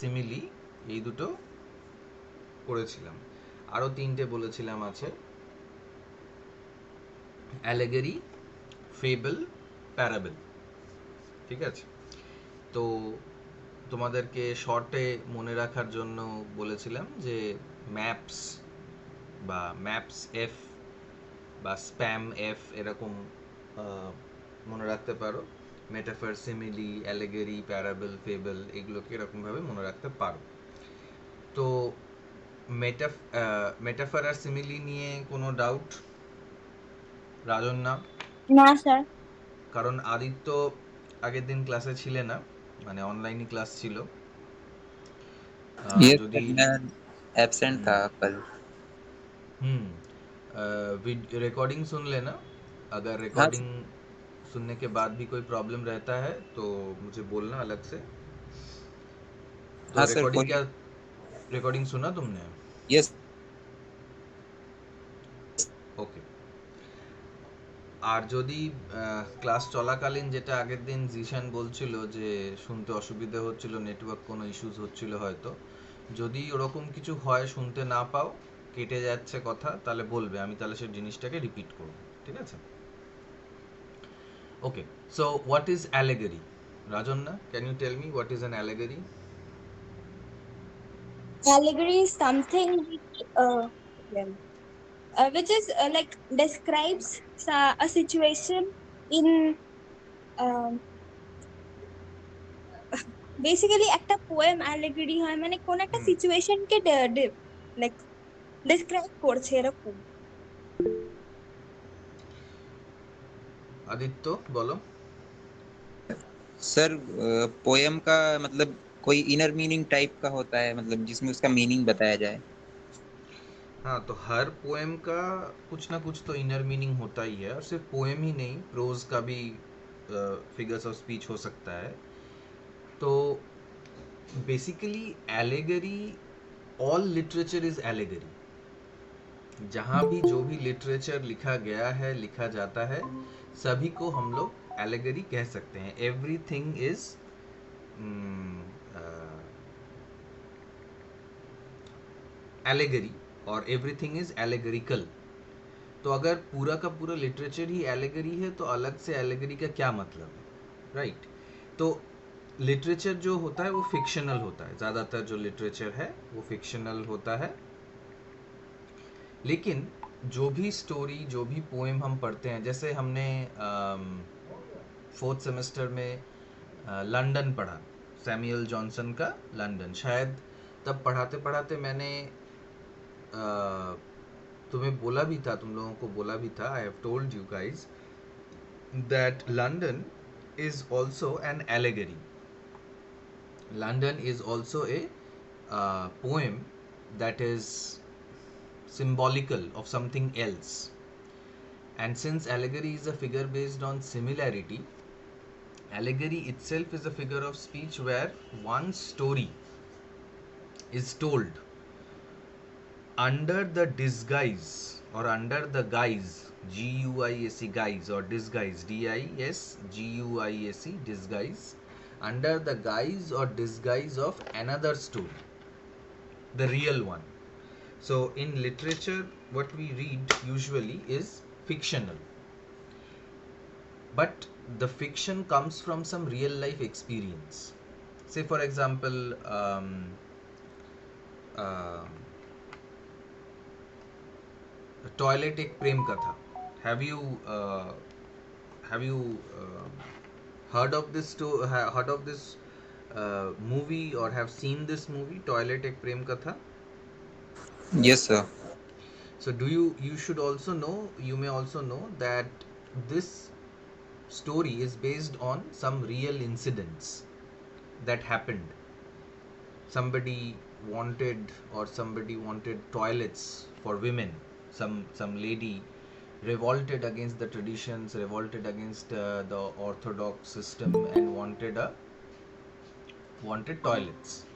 Simile, এই দুটো পড়েছিলাম। আরও তিনটে বলেছিলাম আছে, অ্যালেগরি, ফেবল, প্যারাবল। ঠিক আছে, তো তোমাদেরকে শর্টে মনে রাখার জন্য বলেছিলাম যে ম্যাপস বা ম্যাপস এফ বা স্প্যাম এফ এরকম মনে রাখতে পারো। মেটাফার, সিমিলি, অ্যালেগরি, প্যারাবল, ফেবল এগুলোকে এরকমভাবে মনে রাখতে পারো। তো মেটাফার আর সিমিলি নিয়ে কোনো ডাউট? রাজন না? না স্যার। কারণ আদিত্য আগের দিন ক্লাসে ছিলে না, মানে অনলাইনে ক্লাস ছিল। ये যদি मैं एब्सेंट था कल। रिकॉर्डिंग सुन लेना। अगर हाँ रिकॉर्डिंग सुनने के बाद भी कोई प्रॉब्लम रहता है तो मुझे बोलना अलग से। तो हाँ सर, रिकॉर्डिंग कोई क्या, रिकॉर्डिंग सुना तुमने? यस। ওকে। আর যদি ক্লাস চলাকালীন, যেটা আগের দিন জিশান বলছিল যে শুনতে অসুবিধা হচ্ছিল, নেটওয়ার্ক কোনো ইস্যুস হচ্ছিল হয়তো, যদি ওরকম কিছু হয়, শুনতে না পাও, কেটে যাচ্ছে কথা, তাহলে বলবে, আমি তাহলে সেই জিনিসটাকে রিপিট করব। ঠিক আছে? Okay, so what is allegory? Rajanna, can you tell me what is an allegory? Allegory is something well, which is like describes a situation in basically একটা পোয়েম অ্যালেগরি হয় মানে কোন একটা সিচুয়েশনকে লাইক ডেসক্রাইব করছে এরকম। আদিত্য বলো। सर, पोयम का मतलब कोई इनर मीनिंग टाइप का होता है, मतलब जिसमें उसका मीनिंग बताया जाए। हाँ, तो हर पोएम का कुछ ना कुछ तो इनर मीनिंग होता ही है, और सिर्फ पोएम ही नहीं, प्रोज का भी फिगर्स ऑफ स्पीच हो सकता है। तो basically allegory, all literature is allegory. जहाँ भी जो भी लिटरेचर लिखा गया है, लिखा जाता है, सभी को हम लोग एलेगरी कह सकते हैं। एवरीथिंग इज एलेगरी और एवरीथिंग इज एलेगरिकल। तो अगर पूरा का पूरा लिटरेचर ही एलेगरी है तो अलग से एलेगरी का क्या मतलब है, राइट? तो लिटरेचर जो होता है वो फिक्शनल होता है, ज़्यादातर जो लिटरेचर है वो फिक्शनल होता है। लेकिन जो भी स्टोरी, जो भी पोएम हम पढ़ते हैं, जैसे हमने फोर्थ सेमेस्टर में लंदन पढ़ा, सैमुअल जॉनसन का लंदन, शायद तब पढ़ाते पढ़ाते मैंने तुम्हें बोला भी था, तुम लोगों को बोला भी था, I have told you guys that London is also an allegory. London is also a poem that is symbolical of something else. And since allegory is a figure based on similarity, allegory itself is a figure of speech where one story is told under the disguise or under the guise, G-U-I-S-E, guise, or disguise, D-I-S-G-U-I-S-E, disguise, under the guise or disguise of another story, the real one. So in literature, what we read usually is fictional, but the fiction comes from some real life experience. Say for example, uh, toilet एक प्रेम कथा. Have you have you heard of this heard of this movie or have seen this movie, toilet एक प्रेम कथा? Yes sir. So do you should also know, you may also know that this story is based on some real incidents that happened. Somebody wanted toilets for women. Some lady revolted against the traditions, revolted against the orthodox system, and wanted toilets.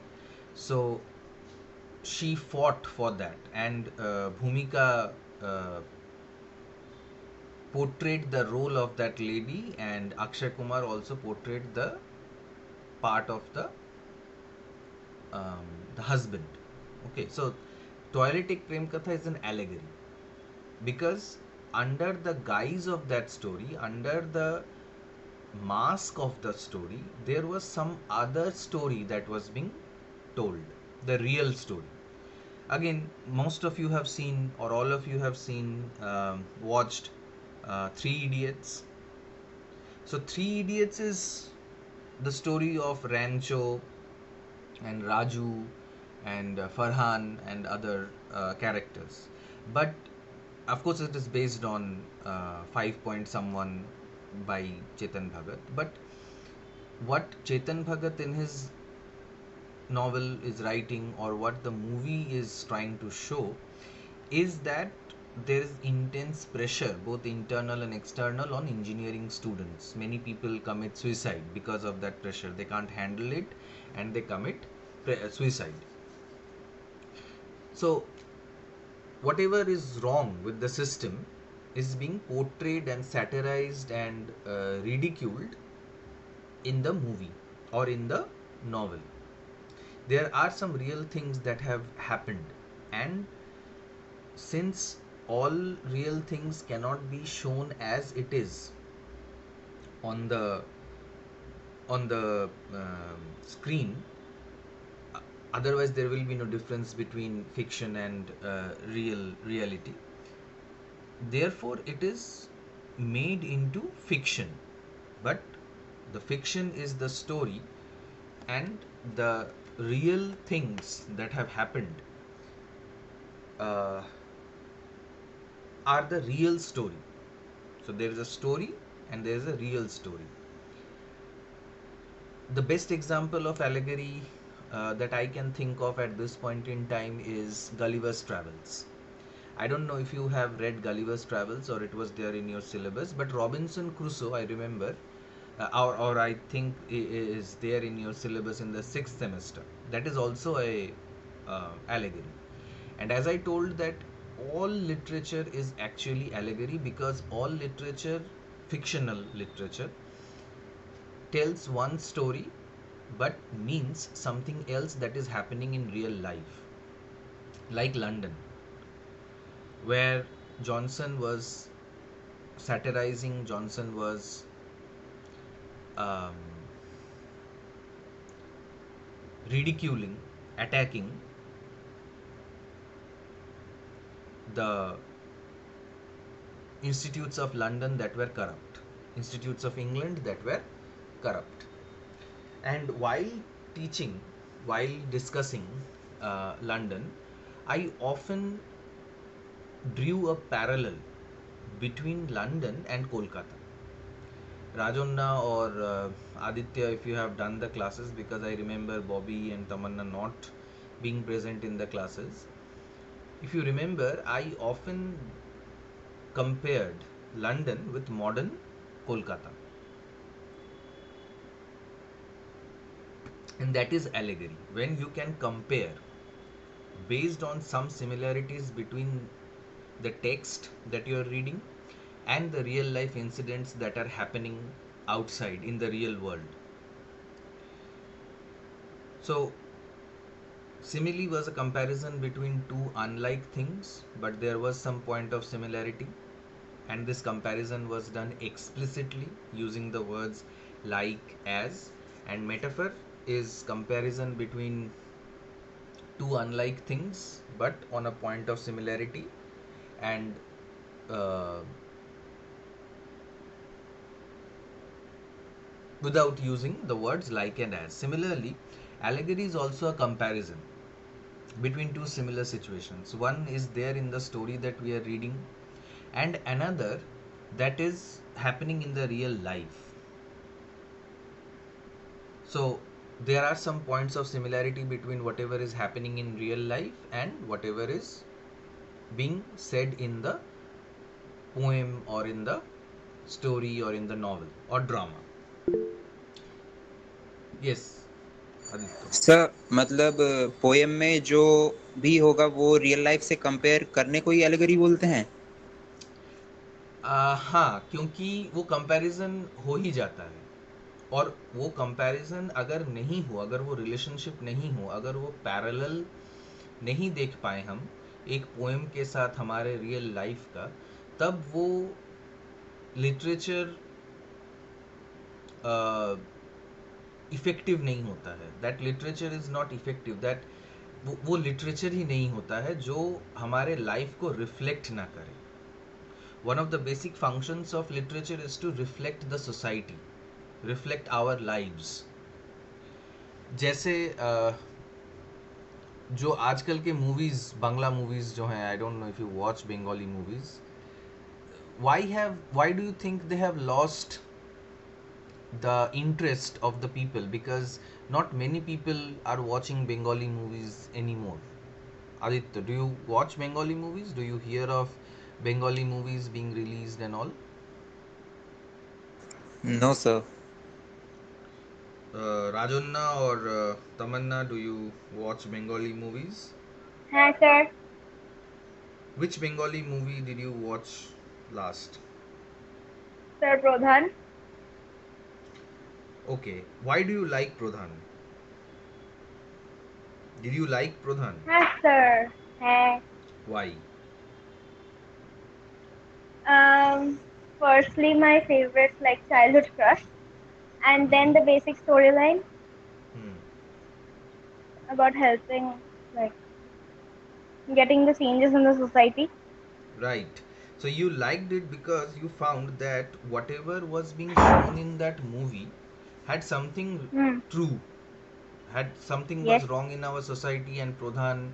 So she fought for that, and Bhumika portrayed the role of that lady, and Akshay Kumar also portrayed the part of the the husband. Okay, so Toiletic Prem Katha is an allegory because under the guise of that story, under the mask of the story, there was some other story that was being told, the real story. Again, most of you have seen, or all of you have seen, watched Three Idiots. So, Three Idiots is the story of Rancho and Raju and Farhan and other characters. But of course, it is based on 5 Point Someone by Chetan Bhagat. But what Chetan Bhagat in his novel is writing, or what the movie is trying to show, is that there is intense pressure, both internal and external, on engineering students. Many people commit suicide because of that pressure. They can't handle it and they commit suicide. So, whatever is wrong with the system is being portrayed and satirized and ridiculed in the movie or in the novel. There are some real things that have happened, and since all real things cannot be shown as it is on the screen, otherwise there will be no difference between fiction and reality. Therefore, it is made into fiction, but the fiction is the story, and the real things that have happened uh, are the real story. So there is a story and there is a real story. The best example of allegory that I can think of at this point in time is Gulliver's Travels. I don't know if you have read Gulliver's Travels or it was there in your syllabus, but Robinson Crusoe, I remember, or I think is there in your syllabus in the 6th semester. That is also a allegory. And as I told, that all literature is actually allegory, because all literature, fictional literature, tells one story but means something else that is happening in real life. Like London, where Johnson was satirizing, Johnson was um, ridiculing, attacking the institutes of London that were corrupt, institutes of England that were corrupt. And while teaching, while discussing London, I often drew a parallel between London and Kolkata. Rajonna or Aditya, if you have done the classes, because I remember Bobby and Tamanna not being present in the classes. If you remember, I often compared London with modern Kolkata. And that is allegory. When you can compare based on some similarities between the text that you are reading and the real life incidents that are happening outside in the real world. So, simile was a comparison between two unlike things, but there was some point of similarity, and this comparison was done explicitly using the words like, as. And metaphor is comparison between two unlike things but on a point of similarity, and without using the words like and as. Similarly, allegory is also a comparison between two similar situations. One is there in the story that we are reading, and another that is happening in the real life. So, there are some points of similarity between whatever is happening in real life and whatever is being said in the poem or in the story or in the novel or drama. Yes, Aditya. Sir मतलब poem में जो भी होगा वो real life से compare करने को ही allegory बोलते हैं। हाँ, क्योंकि वो कंपैरिजन हो ही जाता है, और वो कंपैरिजन अगर नहीं हो, अगर वो रिलेशनशिप नहीं हो, अगर वो पैरेलल नहीं देख पाए हम एक पोएम के साथ हमारे रियल लाइफ का, तब वो लिटरेचर इफेक्टिव नहीं होता है. That literature is not effective. That वो लिटरेचर ही नहीं होता है जो हमारे लाइफ को रिफ्लेक्ट ना करे. One of the basic functions of literature is to reflect the society, reflect our lives. जैसे जो आजकल के मूवीज, बांग्ला मूवीज जो हैं, I don't know if you watch Bengali movies, why do you think they have lost the interest of the people? Because not many people are watching Bengali movies anymore. Aditya, do you watch Bengali movies? Do you hear of Bengali movies being released and all? No, sir. Rajonna or Tamanna, do you watch Bengali movies? हाँ sir. Which Bengali movie did you watch last? Sir Pradhan. Okay, why do you like Pradhan? Did you like Pradhan? हाँ sir. है. Why? Firstly, my favorite like childhood crush, and then the basic storyline Hmm. about helping, like getting the changes in the society. Right. So you liked it because you found that whatever was being shown in that movie had something Hmm. true, had something Yes. was wrong in our society, and Pradhan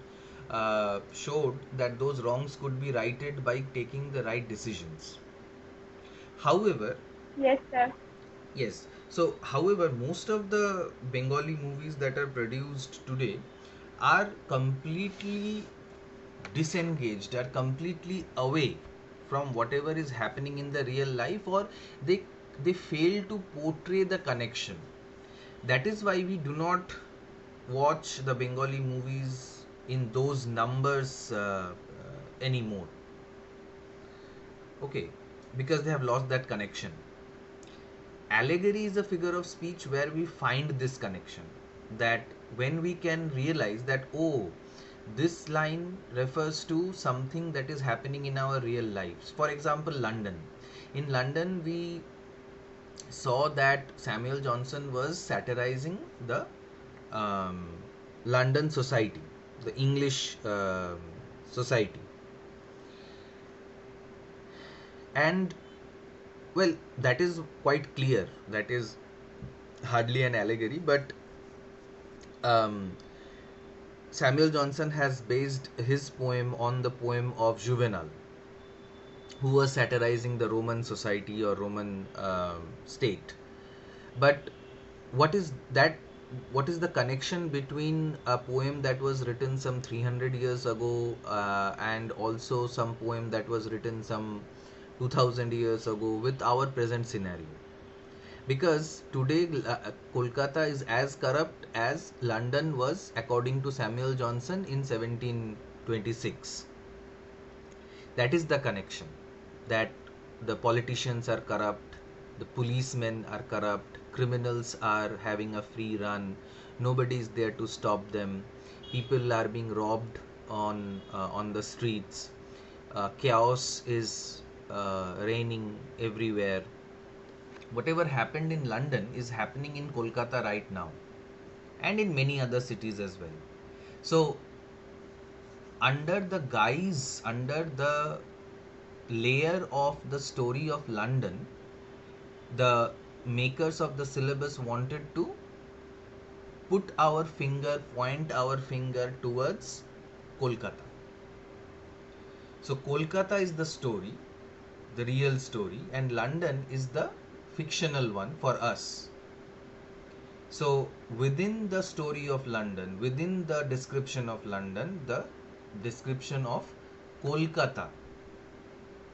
showed that those wrongs could be righted by taking the right decisions. However, Yes, sir. yes. So, however, most of the Bengali movies that are produced today are completely disengaged, are completely away from whatever is happening in the real life, or they fail to portray the connection. That is why we do not watch the Bengali movies in those numbers anymore. Okay, because they have lost that connection. Allegory is a figure of speech where we find this connection, that when we can realize that, oh, this line refers to something that is happening in our real lives. For example, London. In London, we saw that Samuel Johnson was satirizing the um, London society, the English society. And well, that is quite clear. That is hardly an allegory, but um, Samuel Johnson has based his poem on the poem of Juvenal, who was satirizing the Roman society or Roman state. But what is that? What is the connection between a poem that was written some 300 years ago and also some poem that was written some 2000 years ago with our present scenario? Because today Kolkata is as corrupt as London was according to Samuel Johnson in 1726. That is the connection, that the politicians are corrupt, the policemen are corrupt, criminals are having a free run, nobody is there to stop them, people are being robbed on the streets, chaos is reigning everywhere. Whatever happened in London is happening in Kolkata right now, and in many other cities as well. So, under the guise, under the layer of the story of London, the makers of the syllabus wanted to point our finger towards Kolkata. So, Kolkata is the story, the real story, and London is the fictional one for us. So, within the story of London, within the description of London, the description of Kolkata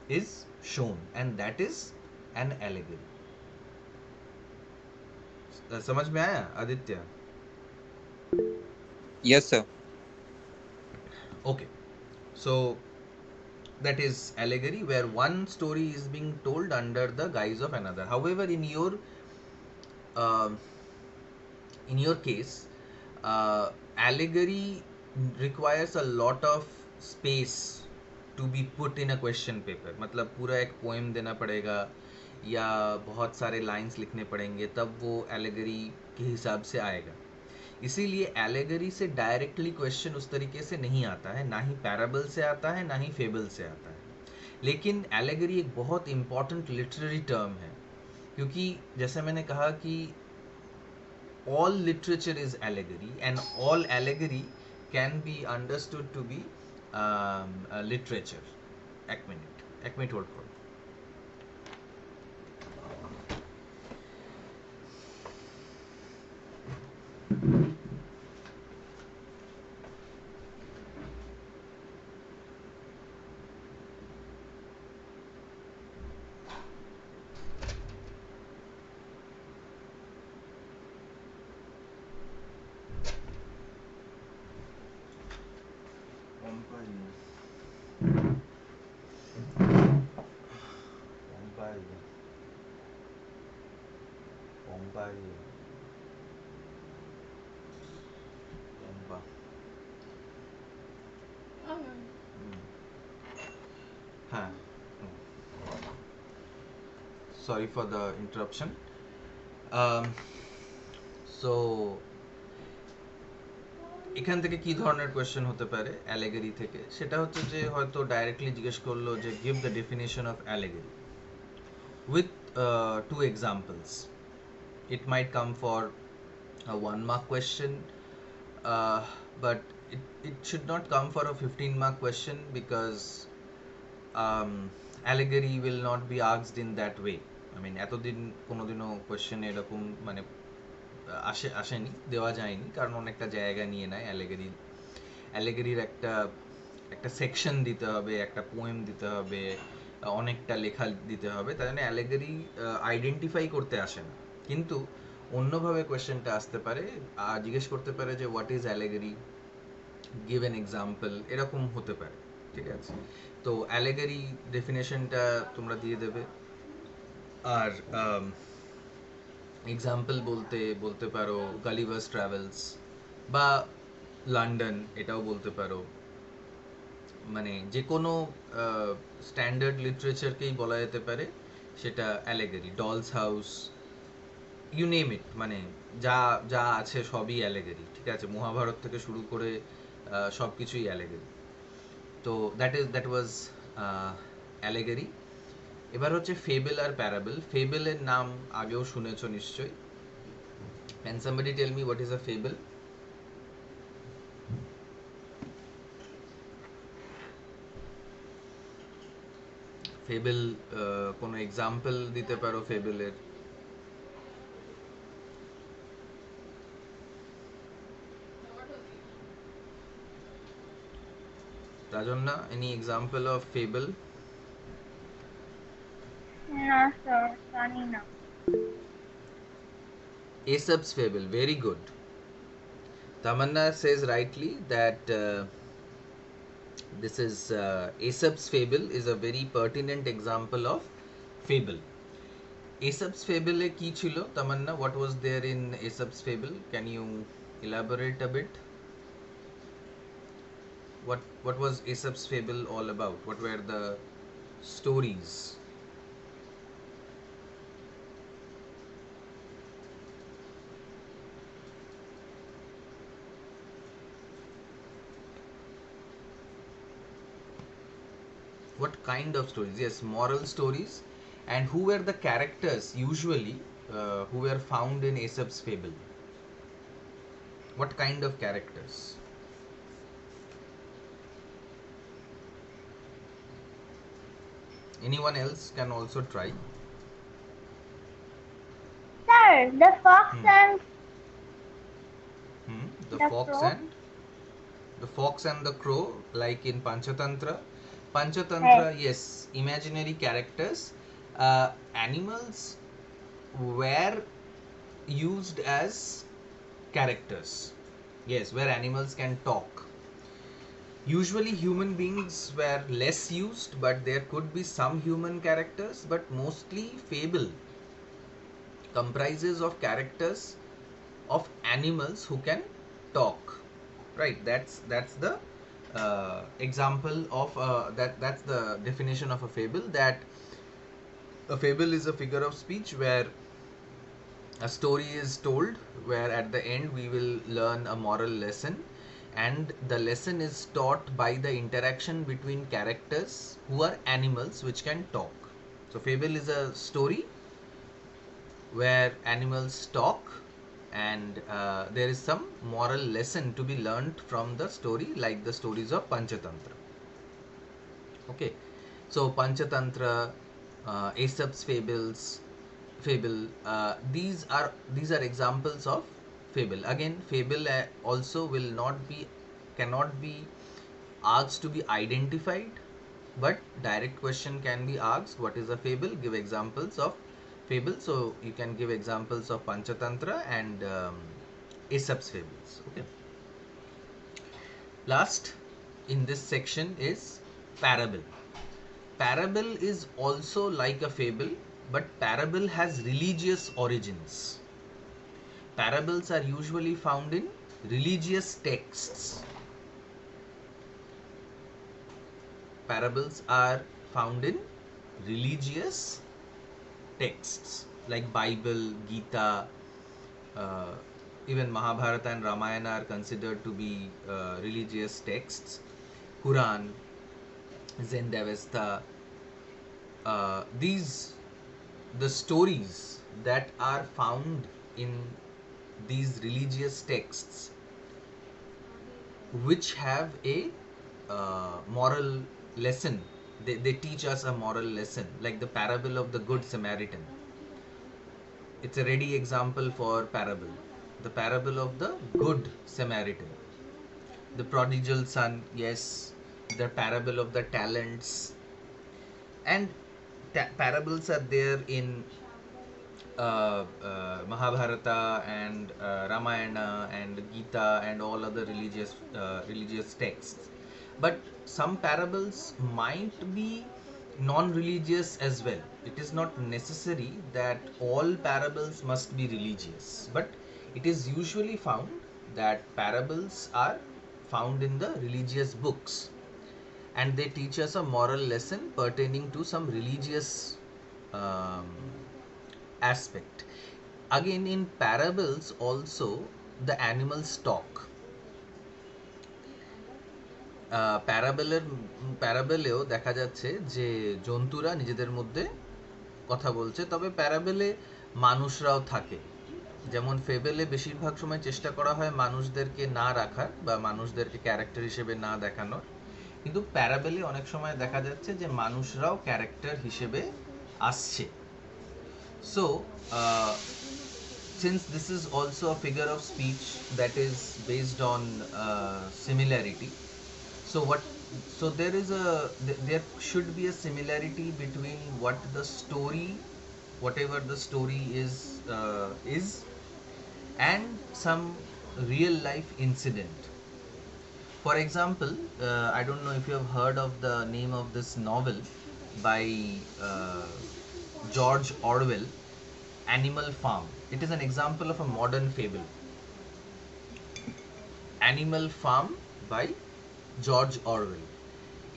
is shown, and that is an allegory. समझ में आया Aditya? Yes, sir. Okay, so that is allegory where one story is being told under the guise of another. However, in your um, in your case, allegory requires a lot of space to be put in a question paper. मतलब पूरा एक poem देना पड़ेगा या बहुत सारे lines लिखने पड़ेंगे, तब वो एलेगरी के हिसाब से आएगा. इसीलिए एलेगरी से डायरेक्टली क्वेश्चन उस तरीके से नहीं आता है, ना ही पैराबल से आता है, ना ही फेबल से आता है. लेकिन एलेगरी एक बहुत इंपॉर्टेंट लिटरेरी टर्म है, क्योंकि जैसे मैंने कहा कि all literature is allegory, and all allegory can be understood to be literature. এক মিনিট হোল্ড করো. Sorry for the interruption. So এখান থেকে কি ধরনের কোয়েশ্চেন হতে পারে অ্যালেগরি থেকে, সেটা হচ্ছে যে হয়তো ডাইরেক্টলি জিজ্ঞেস করলো যে give the definition of allegory with 2 examples. It might come for a 1 mark question, but it should not come for a 15-mark question, because allegory will not be asked in that way. I mean, এতদিন কোনোদিনও question এরকম মানে আসেনি, দেওয়া যায়নি, কারণ অনেকটা জায়গা নিয়ে নেয় অ্যালেগরির একটা সেকশন দিতে হবে, একটা পোয়েম দিতে হবে, অনেকটা লেখা দিতে হবে, তাই জন্য অ্যালেগরি আইডেন্টিফাই করতে আসে না. কিন্তু অন্যভাবে কোয়েশ্চেনটা আসতে পারে, জিজ্ঞেস করতে পারে যে what is allegory, give an example, এরকম হতে পারে. ঠিক আছে, তো অ্যালেগরি ডেফিনেশনটা তোমরা দিয়ে দেবে, আর এক্সাম্পল বলতে পারো গালিভার্স ট্রাভেলস বা লন্ডন, এটাও বলতে পারো. মানে যে কোনো স্ট্যান্ডার্ড লিটারেচারকেই বলা যেতে পারে সেটা allegory. Doll's House, you name it, মানে যা যা আছে সবই অ্যালেগরি. ঠিক আছে, মহাভারত থেকে শুরু করে সব কিছুই অ্যালেগরি. তো দ্যাট ওয়াজ অ্যালেগরি. এবার হচ্ছে ফেবল আর প্যারাবল. ফেবলের নাম আগেও শুনেছো নিশ্চয়ই. Can somebody tell me what is a fable? Fable কোনো এক্সাম্পল দিতে পারো ফেবলের? Rajanna, any example of fable? না স্যার, জানি না. Aesop's fable, very good. Tamanna says rightly that this is Aesop's fable is a very pertinent example of fable. Aesop's fable কি ছিল তামান্না? What was there in Aesop's fable? Can you elaborate a bit? What was Aesop's fable all about? What were the stories? What kind of stories? Yes, moral stories. And who were the characters usually who were found in Aesop's fable? What kind of characters? Anyone else can also try. Sir, the fox and The The fox crow? and the fox and the crow, like in Panchatantra. Panchatantra, yes, imaginary characters. Animals were used as characters. Yes, where animals can talk. Usually human beings were less used, but there could be some human characters, but mostly fable comprises of characters of animals who can talk, right? That's the example of that's the definition of a fable. That a fable is a figure of speech where a story is told, where at the end we will learn a moral lesson, and the lesson is taught by the interaction between characters who are animals which can talk. So fable is a story where animals talk, and there is some moral lesson to be learned from the story, like the stories of Panchatantra. Okay, so Panchatantra, Aesop's fable. These are examples of fable. Again, fable also will not be cannot be asked to be identified, but direct question can be asked. What is a fable? Give examples of fable. So you can give examples of Panchatantra and Aesop's fables. Okay. Last in this section is parable. Parable is also like a fable, but parable has religious origins. Parables are usually found in religious texts. Parables are found in religious texts like Bible, Gita, uh, even Mahabharata and Ramayana are considered to be religious texts. Quran, Zendavesta, these the stories that are found in these religious texts, which have a moral lesson. They teach us a moral lesson, like the parable of the Good Samaritan. It's a ready example for parable. The parable of the Good Samaritan. The prodigal son, yes. The parable of the talents. And parables are there in Mahabharata and Ramayana and Gita and all other religious texts. But some parables might be non-religious as well. It is not necessary that all parables must be religious, but it is usually found that parables are found in the religious books, and they teach us a moral lesson pertaining to some religious um, aspect. Again, in parables also the animals talk. প্যারাবেলেও দেখা যাচ্ছে যে জন্তুরা নিজেদের মধ্যে কথা বলছে, তবে প্যারাবেলে মানুষরাও থাকে। যেমন ফেবেলে বেশিরভাগ সময় চেষ্টা করা হয় মানুষদেরকে না রাখার বা মানুষদেরকে ক্যারেক্টার হিসেবে না দেখানোর, কিন্তু প্যারাবেলে অনেক সময় দেখা যাচ্ছে যে মানুষরাও ক্যারেক্টার হিসেবে আসছে। So, since this is also a figure of speech that is based on similarity, so there should be a similarity between what the story, whatever the story is, and some real life incident. For example, I don't know if you have heard of the name of this novel by George Orwell, Animal Farm. It is an example of a modern fable. Animal Farm by George Orwell.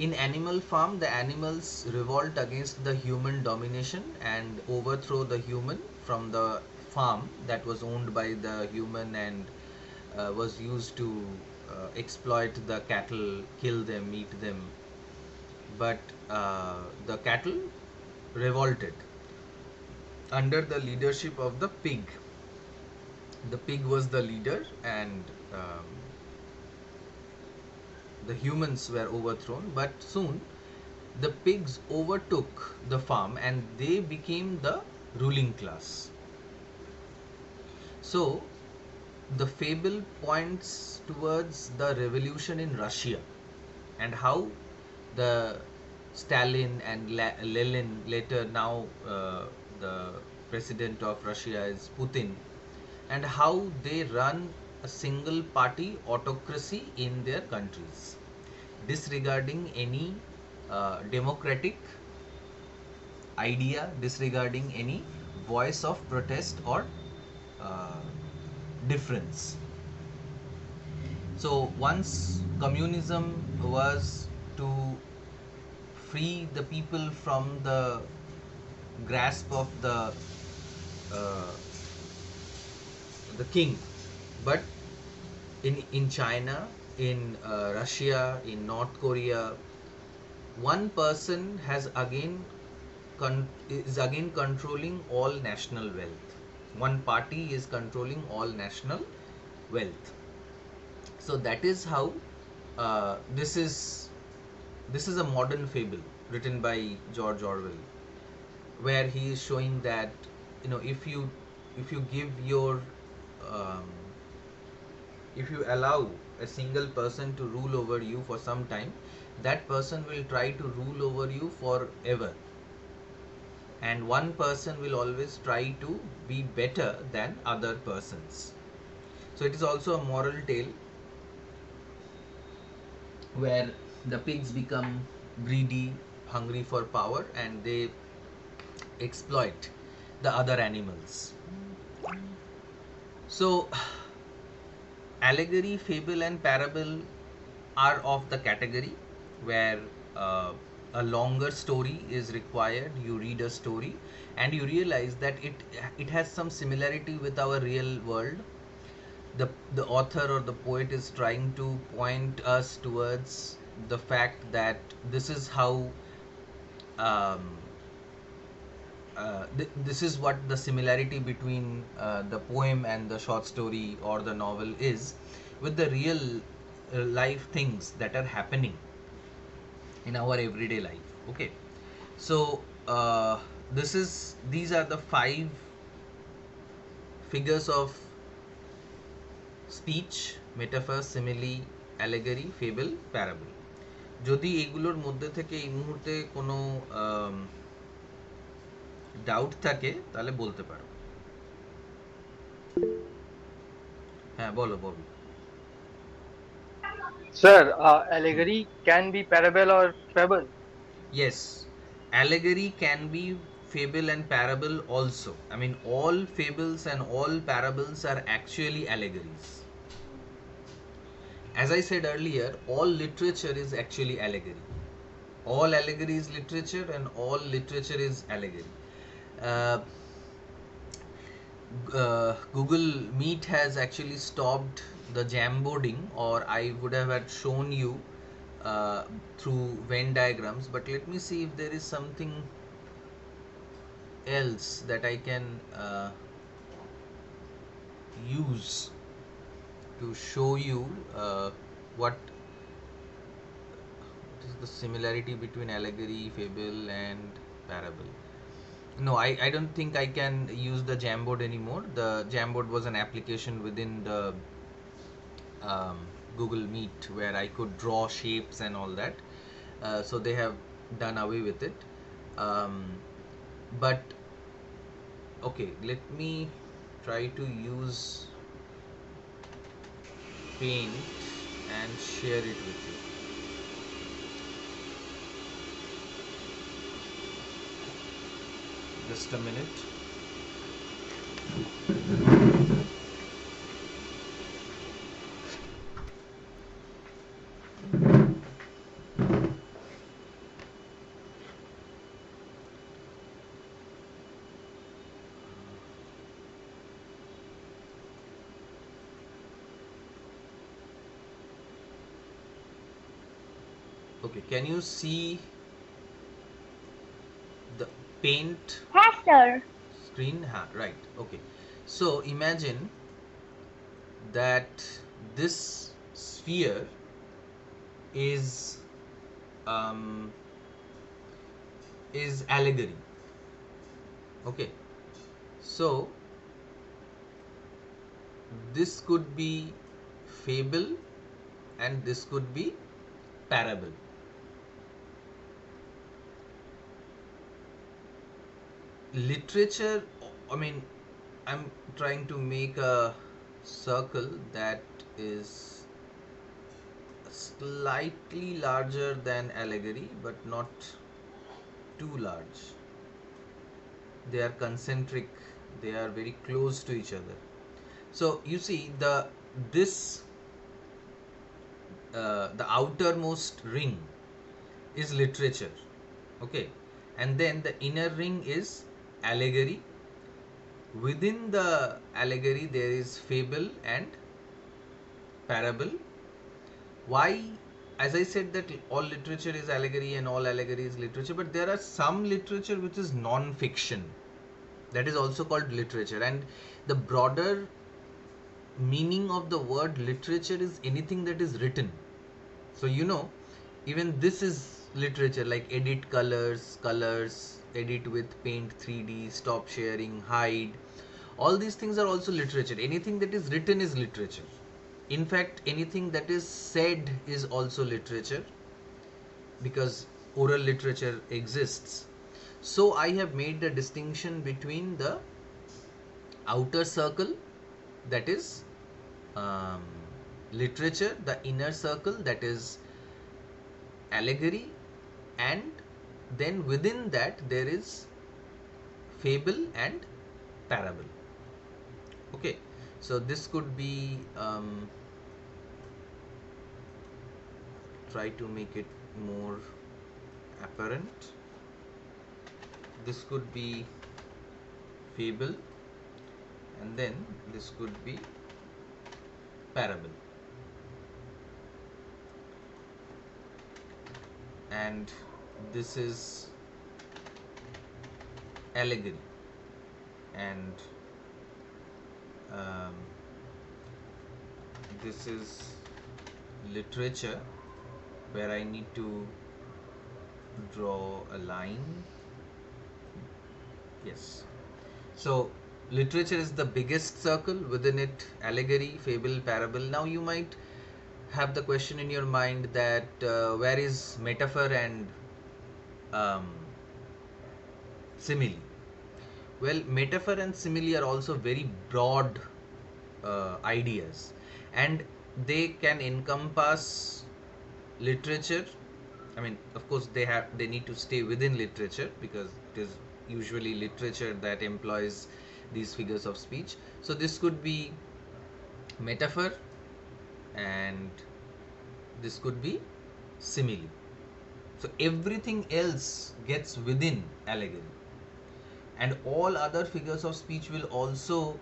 In Animal Farm, the animals revolt against the human domination and overthrow the human from the farm that was owned by the human and was used to exploit the cattle, kill them, eat them. But the cattle revolted under the leadership of the pig. The pig was the leader, and the humans were overthrown. But soon the pigs overtook the farm and they became the ruling class. So the fable points towards the revolution in Russia and how the Stalin and Lenin, later now the president of Russia is Putin, and how they run a single party autocracy in their countries, disregarding any democratic idea, disregarding any voice of protest or uh, difference. So once communism was to free the people from the grasp of uh, the king, but in China, in Russia, in North Korea, one person has again is again controlling all national wealth. One party is controlling all national wealth. So that is how this is a modern fable written by George Orwell, where he is showing that, if you give your um, if you allow a single person to rule over you for some time, that person will try to rule over you forever, and one person will always try to be better than other persons. So it is also a moral tale where the pigs become greedy, hungry for power, and they exploit the other animals. So, allegory, fable, and parable are of the category where a longer story is required. You read a story and you realize that it has some similarity with our real world. The author or the poet is trying to point us towards the fact that this is how um, this is what the similarity between the poem and the short story or the novel is with the real life things that are happening in our everyday life. Okay, so these are the five figures of speech, metaphor, simile, allegory, fable, parable. যদি এগুলোর মধ্যে থেকে এই মুহূর্তে কোনো doubt থাকে তাহলে বলতে পারো। হ্যাঁ বলো Bobby. Sir, allegory can be parable or fable. Yes, allegory can be fable and parable also. I mean, all fables and all parables are actually allegories. As I said earlier, all literature is actually allegory. All allegory is literature, and all literature is allegory. Uh, Google Meet has actually stopped the jamboarding, or I would have had shown you through Venn diagrams. But let me see if there is something else that I can use to show you what is the similarity between allegory, fable, and parable. No, I don't think I can use the Jamboard anymore. The Jamboard was an application within the Google Meet where I could draw shapes and all that. So they have done away with it. But okay, let me try to use Paint and share it with you. Just a minute. Okay, can you see the Paint Yes, sir. screen? Right. Okay. So imagine that this sphere is um, is allegory. Okay. So this could be fable and this could be parable. Literature, I mean, I'm trying to make a circle that is slightly larger than allegory but not too large. they are concentric, they are very close to each other. So you see this the outermost ring is literature, okay, and then the inner ring is allegory. Within the allegory there is fable and parable. Why? As I said that all literature is allegory and all allegory is literature, but there are some literature which is non-fiction, that is also called literature. And the broader meaning of the word literature is anything that is written. So even this is literature, like edit colors, edit with paint 3D, stop sharing, hide. All these things are also literature. Anything that is written is literature. In fact, anything that is said is also literature, because oral literature exists. So I have made the distinction between the outer circle, that is um, literature, the inner circle, that is allegory, and then within that there is fable and parable. Okay, so this could be try to make it more apparent. This could be fable, and then this could be parable, and this is allegory, and um, this is literature, where I need to draw a line. Yes. So literature is the biggest circle. Within it, allegory, fable, parable. Now you might have the question in your mind that where is metaphor and um, simile? Well, metaphor and simile are also very broad ideas, and they can encompass literature. I mean, of course, they need to stay within literature, because it is usually literature that employs these figures of speech. So this could be metaphor, and this could be simile. So everything else gets within allegory, and all other figures of speech will also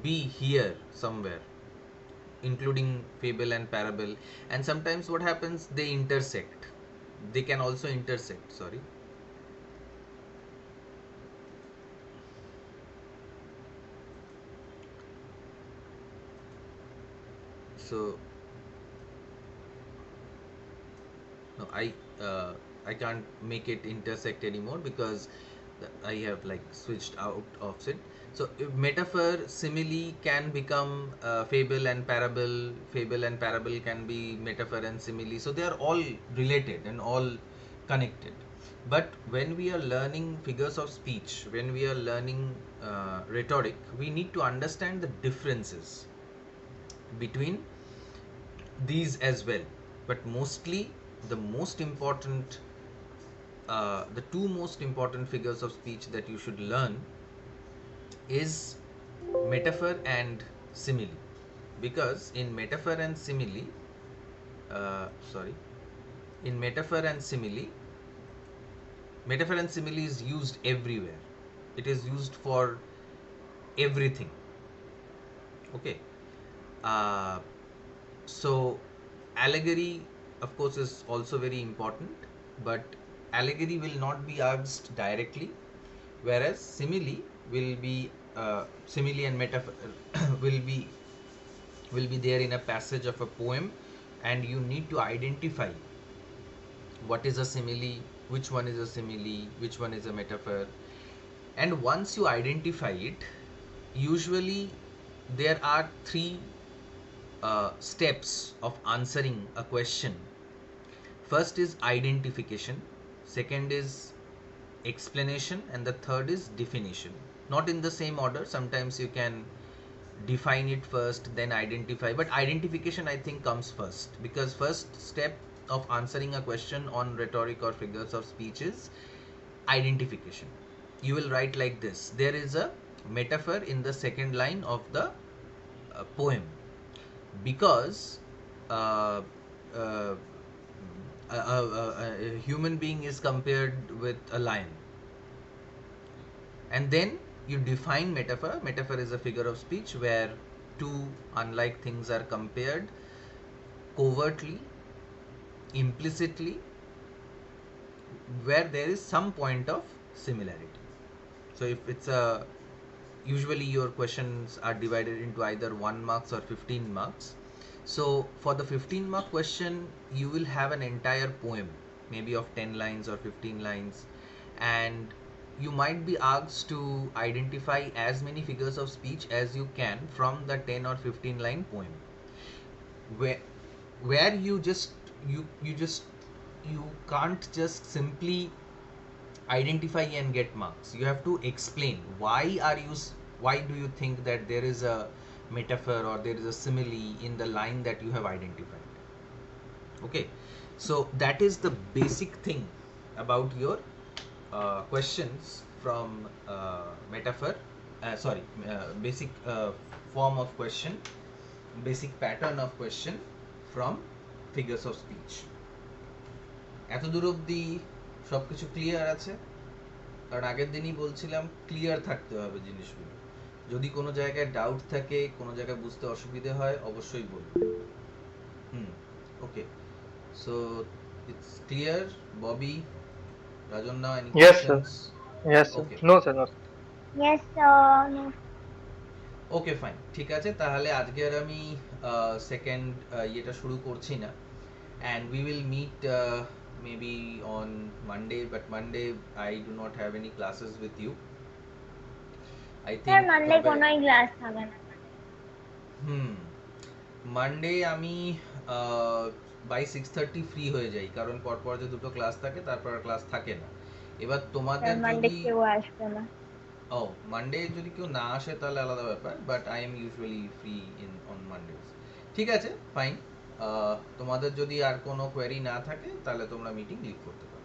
be here somewhere, including fable and parable. And sometimes what happens, they intersect, they can also intersect, sorry. So no, I can't make it intersect anymore, because I have like switched out of it. So if metaphor, simile can become fable and parable. Fable and parable can be metaphor and simile. So they are all related and all connected. But when we are learning figures of speech, when we are learning rhetoric, we need to understand the differences between these as well. But mostly the most important the two most important figures of speech that you should learn is metaphor and simile, because in metaphor and simile sorry in metaphor and simile is used everywhere. It is used for everything. Okay. uh, so allegory, of course, is also very important, but allegory will not be asked directly, whereas simile will be simile and metaphor will be there in a passage of a poem, and you need to identify what is a simile, which one is a simile, which one is a metaphor. And once you identify it, usually there are three steps of answering a question. First is identification, second is explanation, and the third is definition. Not in the same order, sometimes you can define it first, then identify, but identification I think comes first, because first step of answering a question on rhetoric or figures of speech is identification. you will write like this: there is a metaphor in the second line of the poem, because uh, uh, a human being is compared with a lion. And then you define metaphor. Metaphor is a figure of speech where two unlike things are compared covertly, implicitly, where there is some point of similarity. So if it's a, usually your questions are divided into either 1 marks or 15 marks. So for the 15 mark question, you will have an entire poem, maybe of 10 lines or 15 lines, and you might be asked to identify as many figures of speech as you can from the 10 or 15 line poem, where you just you just you can't just simply identify and get marks. You have to explain why do you think that there is a metaphor or there is a simile in the line that you have identified. Okay, so that is the basic thing about your questions from metaphor, basic form of question, basic pattern of question from figures of speech. এত দূর অবধি সব কিছু clear আছে? কারণ আগের দিনই বলছিলাম ক্লিয়ার থাকতে হবে জিনিসগুলো। যদি কোনো জায়গায় ডাউট থাকে, কোনো জায়গায় বুঝতে অসুবিধে হয়, অবশ্যই বলুন। Okay, so it's clear. Bobby, Rajanna, any Yes, sir. Questions? Yes, sir. Okay, No, sir. No, sir. Yes, no. Okay fine, ঠিক আছে। তাহলে আজকে আর আমি সেকেন্ড ইয়েটা শুরু করছি না, and we will meet maybe on Monday, but Monday I do not have any classes with you. I sir think Monday কোনোই ক্লাস থাকে না। মানডে আমি বাই 6:30 ফ্রি হয়ে যাই, কারণ পরপর যে দুটো ক্লাস থাকে তারপর ক্লাস থাকে না। এবার তোমাদের মানডে যদি কেউ আসবে না। ও মানডে যদি কেউ না আসে তাহলে আলাদা ব্যাপার, but I am usually free in on Mondays. ঠিক আছে, ফাইন। তোমাদের যদি আর কোনো কোয়েরি না থাকে তাহলে তোমরা মিটিং লিভ করতে পারো।